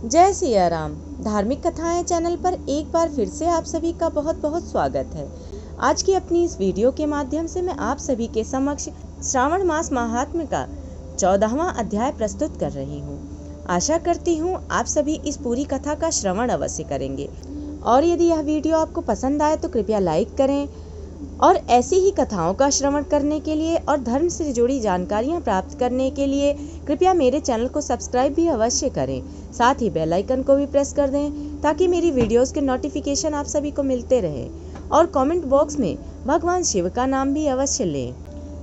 जय सिया राम। धार्मिक कथाएं चैनल पर एक बार फिर से आप सभी का बहुत बहुत स्वागत है। आज की अपनी इस वीडियो के माध्यम से मैं आप सभी के समक्ष श्रावण मास महात्म्य का 14वां अध्याय प्रस्तुत कर रही हूँ। आशा करती हूँ आप सभी इस पूरी कथा का श्रवण अवश्य करेंगे और यदि यह वीडियो आपको पसंद आए तो कृपया लाइक करें और ऐसी ही कथाओं का श्रवण करने के लिए और धर्म से जुड़ी जानकारियां प्राप्त करने के लिए कृपया मेरे चैनल को सब्सक्राइब भी अवश्य करें। साथ ही बेल आइकन को भी प्रेस कर दें ताकि मेरी वीडियोस के नोटिफिकेशन आप सभी को मिलते रहे और कमेंट बॉक्स में भगवान शिव का नाम भी अवश्य लें।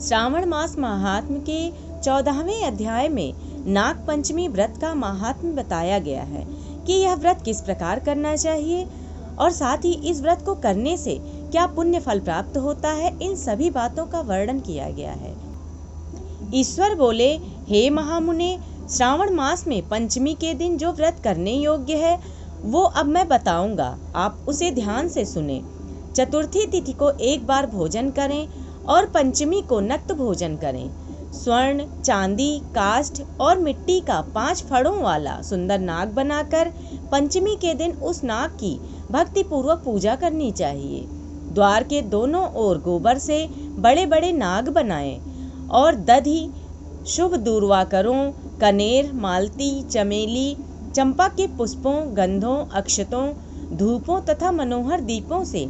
श्रावण मास महात्म्य के 14वें अध्याय में नाग पंचमी व्रत का महात्म्य बताया गया है कि यह व्रत किस प्रकार करना चाहिए और साथ ही इस व्रत को करने से क्या पुण्य फल प्राप्त होता है। इन सभी बातों का वर्णन किया गया है। ईश्वर बोले, हे महामुने, श्रावण मास में पंचमी के दिन जो व्रत करने योग्य है वो अब मैं बताऊंगा, आप उसे ध्यान से सुने। चतुर्थी तिथि को एक बार भोजन करें और पंचमी को नक्त भोजन करें। स्वर्ण, चांदी, काष्ठ और मिट्टी का 5 फड़ों वाला सुंदर नाग बनाकर पंचमी के दिन उस नाग की भक्ति पूर्वक पूजा करनी चाहिए। द्वार के दोनों ओर गोबर से बड़े बड़े नाग बनाएं और दधि, शुभ दूर्वाकरों, कनेर, मालती, चमेली, चंपा के पुष्पों, गंधों, अक्षतों, धूपों तथा मनोहर दीपों से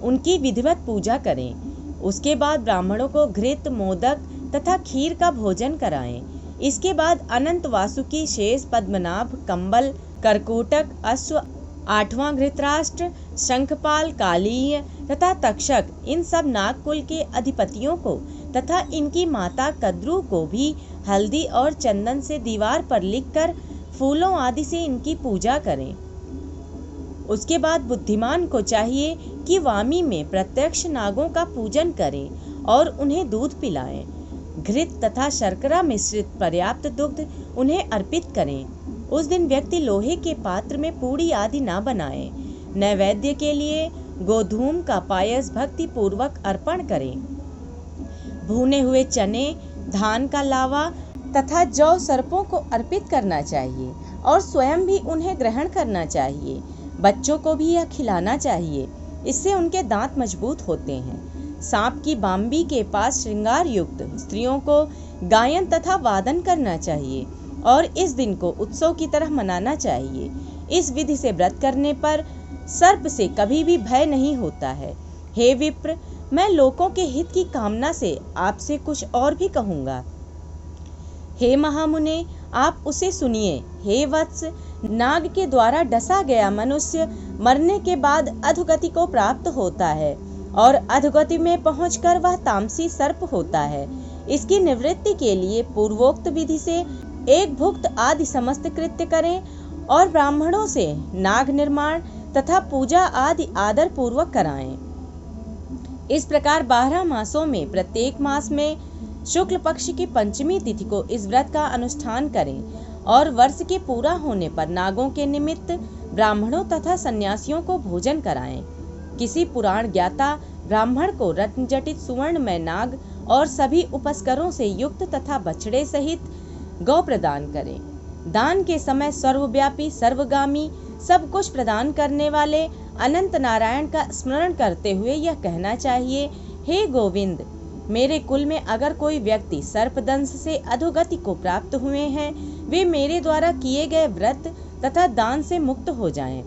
उनकी विधिवत पूजा करें। उसके बाद ब्राह्मणों को घृत, मोदक तथा खीर का भोजन कराएं। इसके बाद अनंत वासुकी, शेष, पद्मनाभ, कंबल, करकोटक, अश्व, 8वां धृतराष्ट्र, शंखपाल, कालीय तथा तक्षक, इन सब नागकुल के अधिपतियों को तथा इनकी माता कद्रू को भी हल्दी और चंदन से दीवार पर लिखकर फूलों आदि से इनकी पूजा करें। उसके बाद बुद्धिमान को चाहिए कि वामी में प्रत्यक्ष नागों का पूजन करें और उन्हें दूध पिलाएं। घृत तथा शर्करा मिश्रित पर्याप्त दुग्ध उन्हें अर्पित करें। उस दिन व्यक्ति लोहे के पात्र में पूड़ी आदि ना बनाए। नैवेद्य के लिए गोधूम का पायस भक्ति पूर्वक अर्पण करें। भुने हुए चने, धान का लावा तथा जौ सर्पों को अर्पित करना चाहिए और स्वयं भी उन्हें ग्रहण करना चाहिए। बच्चों को भी यह खिलाना चाहिए, इससे उनके दांत मजबूत होते हैं। सांप की बाम्बी के पास श्रृंगार युक्त स्त्रियों को गायन तथा वादन करना चाहिए और इस दिन को उत्सव की तरह मनाना चाहिए। इस विधि से व्रत करने पर सर्प से कभी भी भय नहीं होता है। हे विप्र, मैं लोगों के हित की कामना से आपसे कुछ और भी कहूँगा। हे महामुने, आप उसे सुनिए। हे वत्स, नाग के द्वारा डसा गया मनुष्य मरने के बाद अधोगति को प्राप्त होता है और अधोगति में पहुंचकर वह तामसी सर्प होता है। इसकी निवृत्ति के लिए पूर्वोक्त विधि से एक भुक्त आदि समस्त कृत्य करें और ब्राह्मणों से नाग निर्माण तथा पूजा आदि आदर पूर्वक कराएं। इस प्रकार 12 मासों में प्रत्येक मास में शुक्ल पक्ष की पंचमी तिथि को इस व्रत का अनुष्ठान करें और वर्ष के पूरा होने पर नागों के निमित्त ब्राह्मणों तथा सन्यासियों को भोजन कराएं। किसी पुराण ज्ञाता ब्राह्मण को रत्न जटित सुवर्णमय नाग और सभी उपस्करों से युक्त तथा बछड़े सहित गौ प्रदान करें। दान के समय सर्वव्यापी, सर्वगामी, सब कुछ प्रदान करने वाले अनंत नारायण का स्मरण करते हुए यह कहना चाहिए, हे गोविंद, मेरे कुल में अगर कोई व्यक्ति सर्पदंश से अधोगति को प्राप्त हुए हैं, वे मेरे द्वारा किए गए व्रत तथा दान से मुक्त हो जाएं।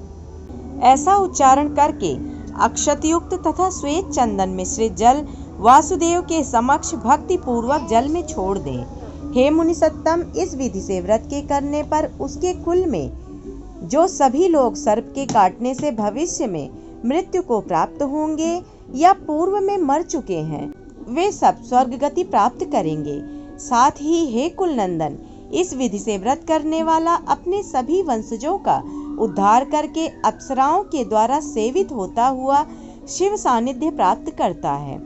ऐसा उच्चारण करके अक्षतयुक्त तथा श्वेत चंदन मिश्रित जल वासुदेव के समक्ष भक्ति पूर्वक जल में छोड़ दें। हे मुनिसत्तम, इस विधि से व्रत के करने पर उसके कुल में जो सभी लोग सर्प के काटने से भविष्य में मृत्यु को प्राप्त होंगे या पूर्व में मर चुके हैं, वे सब स्वर्ग गति प्राप्त करेंगे। साथ ही हे कुलनंदन, इस विधि से व्रत करने वाला अपने सभी वंशजों का उद्धार करके अप्सराओं के द्वारा सेवित होता हुआ शिव सानिध्य प्राप्त करता है।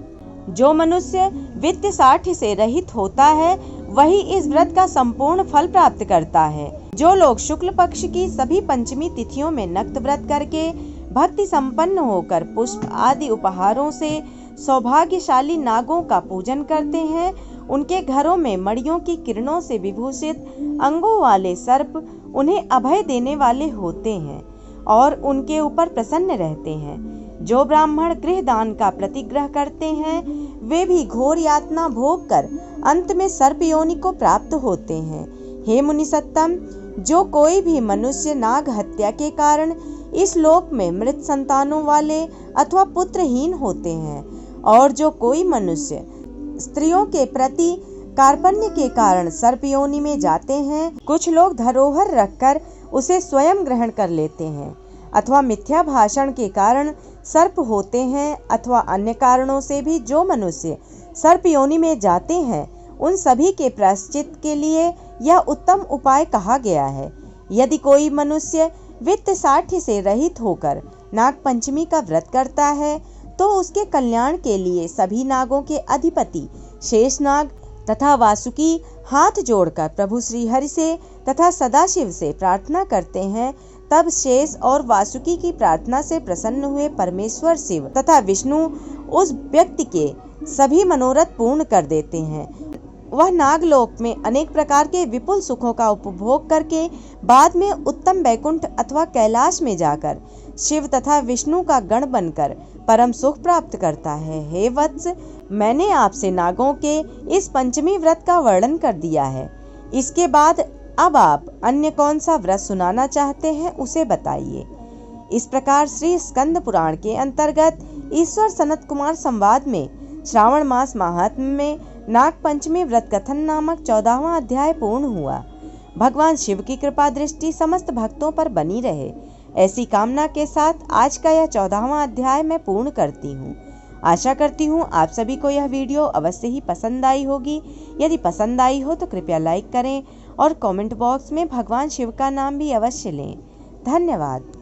जो मनुष्य वित्त साठ्य से रहित होता है वही इस व्रत का संपूर्ण फल प्राप्त करता है। जो लोग शुक्ल पक्ष की सभी पंचमी तिथियों में नक्त व्रत करके भक्ति संपन्न होकर पुष्प आदि उपहारों से सौभाग्यशाली नागों का पूजन करते हैं, उनके घरों में मणियों की किरणों से विभूषित अंगों वाले सर्प उन्हें अभय देने वाले होते हैं और उनके ऊपर प्रसन्न रहते हैं। जो ब्राह्मण गृह दान का प्रतिग्रह करते हैं वे भी घोर यातना भोग कर अंत में सर्प योनि को प्राप्त होते हैं। हे मुनिसत्तम, जो कोई भी मनुष्य नाग हत्या के कारण इस लोक में मृत संतानों वाले अथवा पुत्रहीन होते हैं और जो कोई मनुष्य स्त्रियों के प्रति कार्पण्य के कारण सर्प योनि में जाते हैं, कुछ लोग धरोहर रखकर उसे स्वयं ग्रहण कर लेते हैं अथवा मिथ्या भाषण के कारण सर्प होते हैं अथवा अन्य कारणों से भी जो मनुष्य सर्प योनि में जाते हैं, उन सभी के प्रायश्चित के लिए यह उत्तम उपाय कहा गया है। यदि कोई मनुष्य वित्त साठ्य से रहित होकर नाग पंचमी का व्रत करता है तो उसके कल्याण के लिए सभी नागों के अधिपति शेषनाग तथा वासुकी हाथ जोड़कर प्रभु श्री हरि से तथा सदाशिव से प्रार्थना करते हैं। तब शेष और वासुकी की प्रार्थना से प्रसन्न हुए परमेश्वर शिव तथा विष्णु उस व्यक्ति के सभी मनोरथ पूर्ण कर देते हैं। वह नागलोक में अनेक प्रकार के विपुल सुखों का उपभोग करके बाद में उत्तम वैकुंठ अथवा कैलाश में जाकर शिव तथा विष्णु का गण बनकर परम सुख प्राप्त करता है। हे वत्स, मैंने आपसे नागों के इस पंचमी व्रत का वर्णन कर दिया है। इसके बाद अब आप अन्य कौन सा व्रत सुनाना चाहते हैं उसे बताइए। इस प्रकार श्री स्कंद पुराण के अंतर्गत ईश्वर सनत कुमार संवाद में श्रावण मास महात्म्य में नाग पंचमी व्रत कथन नामक 14वां अध्याय पूर्ण हुआ। भगवान शिव की कृपा दृष्टि समस्त भक्तों पर बनी रहे, ऐसी कामना के साथ आज का यह 14वां अध्याय मैं पूर्ण करती हूँ। आशा करती हूँ आप सभी को यह वीडियो अवश्य ही पसंद आई होगी। यदि पसंद आई हो तो कृपया लाइक करें और कमेंट बॉक्स में भगवान शिव का नाम भी अवश्य लें। धन्यवाद।